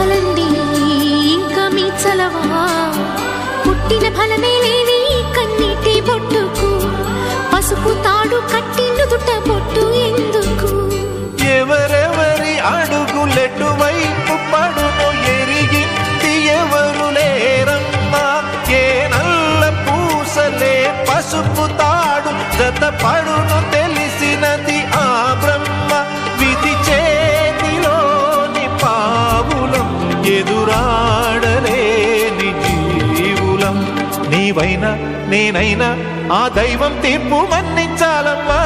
చాలండి ఇంకా మీ చలవా, పుట్టిన ఫలమే లేని కన్నీటి బొట్టుకు పసుపు తాడు కట్టి నుదుట బొట్టు ఎందుకు? ఎవరెవరి అడుగులెటువైపు పడును ఎరిగింది ఎవరు లేరమ్మా. ఏ నల్ల పూసలే పసుపు తాడు జత పడును తెలిసినది ఆ బ్రహ్మ. విధి చేతిలోని పావులం ఎదురాడలేని జీవులం. నీవైనా నేనైనా ఆ దైవం తీర్పు మన్నించాలమ్మా.